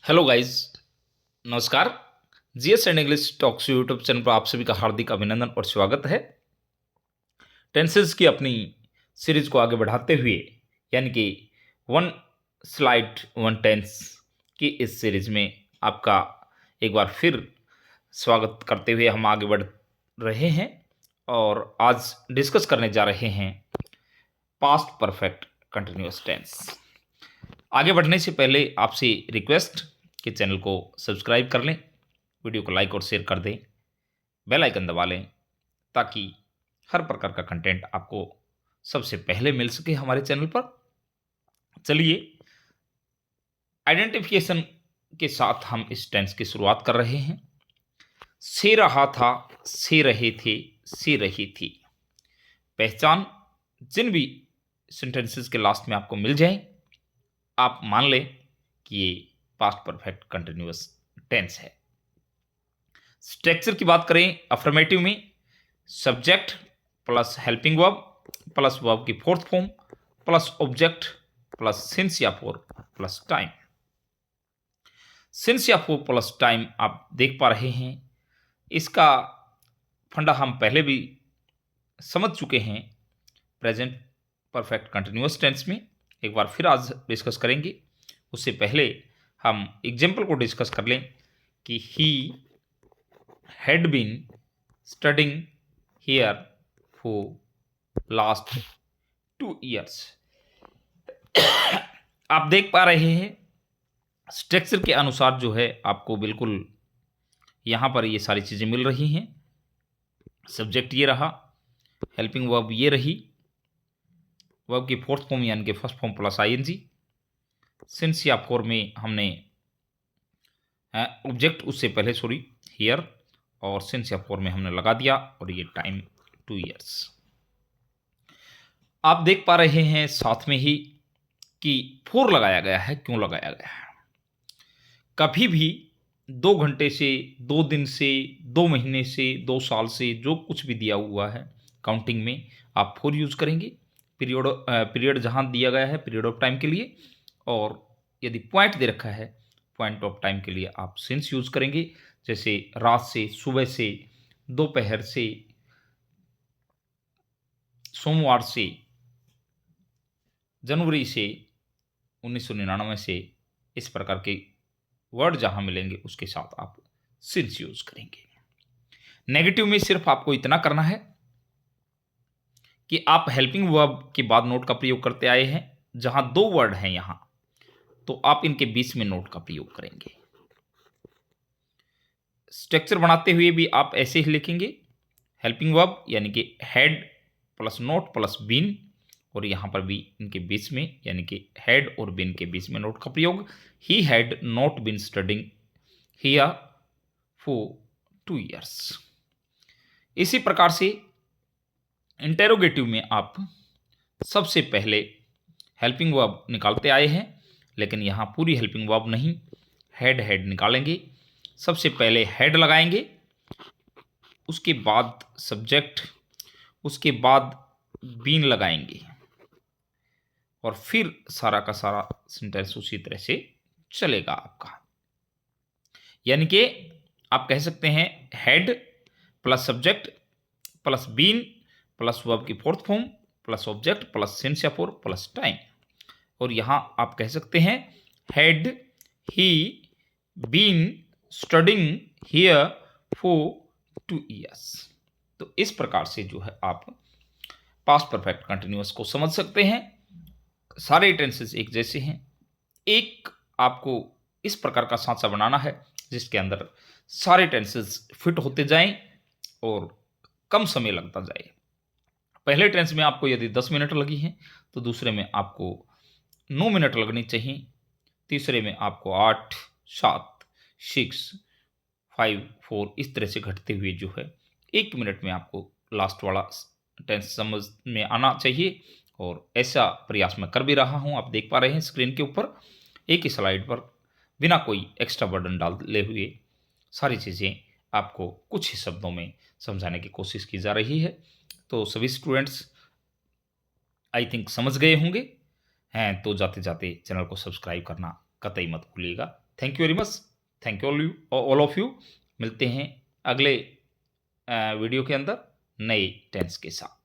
Hello guys, नमस्कार। GS and English talks YouTube channel पर आप सभी का हार्दिक अभिनंदन और स्वागत है। टेंसेस की अपनी सीरीज को आगे बढ़ाते हुए यानी कि वन स्लाइड वन टेंस की इस सीरीज में आपका एक बार फिर स्वागत करते हुए हम आगे बढ़ रहे हैं और आज डिस्कस करने जा रहे हैं पास्ट परफेक्ट कंटिन्यूअस टेंस। आगे बढ़ने से पहले आपसे रिक्वेस्ट कि चैनल को सब्सक्राइब कर लें, वीडियो को लाइक और शेयर कर दें, बेल आइकन दबा लें ताकि हर प्रकार का कंटेंट आपको सबसे पहले मिल सके हमारे चैनल पर। चलिए, आइडेंटिफिकेशन के साथ हम इस टेंस की शुरुआत कर रहे हैं। से रहा था, से रहे थे, से रही थी। पहचान जिन भी सेंटेंसेस के लास्ट में आपको मिल जाए, आप मान लें कि ये पास्ट परफेक्ट कंटिन्यूअस टेंस है। स्ट्रक्चर की बात करें, अफर्मेटिव में subject plus helping verb plus verb की fourth form plus object plus since या फोर प्लस टाइम। सिंस या फोर प्लस टाइम आप देख पा रहे हैं, इसका फंडा हम पहले भी समझ चुके हैं प्रेजेंट परफेक्ट कंटिन्यूअस टेंस में। एक बार फिर आज डिस्कस करेंगे। उससे पहले हम एग्जाम्पल को डिस्कस कर लें कि he had been studying here for last 2 years। आप देख पा रहे हैं स्ट्रक्चर के अनुसार जो है आपको बिल्कुल यहाँ पर ये सारी चीज़ें मिल रही हैं। सब्जेक्ट ये रहा, हेल्पिंग वर्ब ये रही, वर्ब की फोर्थ फॉर्म यानी कि first form plus ING. Since या फोर में हमने ऑब्जेक्ट उससे पहले हियर, और सिंस या फोर में हमने लगा दिया और ये टाइम 2 years। आप देख पा रहे हैं साथ में ही कि फोर लगाया गया है। क्यों लगाया गया है? कभी भी 2 घंटे से, 2 दिन से, 2 महीने से, 2 साल से जो कुछ भी दिया हुआ है काउंटिंग में आप फोर यूज करेंगे। पीरियड जहां दिया गया है पीरियड ऑफ टाइम के लिए, और यदि पॉइंट दे रखा है पॉइंट ऑफ टाइम के लिए आप सिंस यूज करेंगे। जैसे रात से, सुबह से, दोपहर से, सोमवार से, जनवरी से, 1999 से, इस प्रकार के वर्ड जहां मिलेंगे उसके साथ आप सिंस यूज करेंगे। नेगेटिव में सिर्फ आपको इतना करना है कि आप हेल्पिंग वर्ब के बाद नोट का प्रयोग करते आए हैं। जहां 2 वर्ड हैं यहां, तो आप इनके बीच में नोट का प्रयोग करेंगे। स्ट्रक्चर बनाते हुए भी आप ऐसे ही लिखेंगे, हेल्पिंग वर्ब यानी कि had plus not plus been, और यहां पर भी इनके बीच में यानी कि हैड और बीन के बीच में नोट का प्रयोग। He had not been studying here for 2 years। इसी प्रकार से इंटेरोगेटिव में आप सबसे पहले हेल्पिंग वर्ब निकालते आए हैं, लेकिन यहां पूरी हेल्पिंग वर्ब नहीं, हैड निकालेंगे। सबसे पहले हैड लगाएंगे, उसके बाद सब्जेक्ट, उसके बाद बीन लगाएंगे, और फिर सारा का सारा सेंटेंस उसी तरह से चलेगा आपका। यानी कि आप कह सकते हैं had plus subject plus been plus verb की fourth form plus object plus since या फोर प्लस टाइम। और यहां आप कह सकते हैं had he been studying here for 2 years। तो इस प्रकार से जो है आप पास्ट परफेक्ट कंटिन्यूअस को समझ सकते हैं। सारे टेंसेस एक जैसे हैं। एक आपको इस प्रकार का सांचा बनाना है जिसके अंदर सारे टेंसेस फिट होते जाएं और कम समय लगता जाए। पहले टेंस में आपको यदि 10 मिनट लगी हैं तो दूसरे में आपको 9 मिनट लगनी चाहिए, तीसरे में आपको 8, 7, 6, 5, 4 इस तरह से घटते हुए जो है 1 मिनट में आपको लास्ट वाला टेंस समझ में आना चाहिए। और ऐसा प्रयास मैं कर भी रहा हूं। आप देख पा रहे हैं स्क्रीन के ऊपर एक ही स्लाइड पर बिना कोई एक्स्ट्रा बर्डन डाले हुए सारी चीज़ें आपको कुछ ही शब्दों में समझाने की कोशिश की जा रही है। तो सभी स्टूडेंट्स आई थिंक समझ गए होंगे हैं, तो जाते जाते चैनल को सब्सक्राइब करना कतई मत भूलिएगा। Thank you very much, thank you all of you. मिलते हैं अगले वीडियो के अंदर नए टेंस के साथ।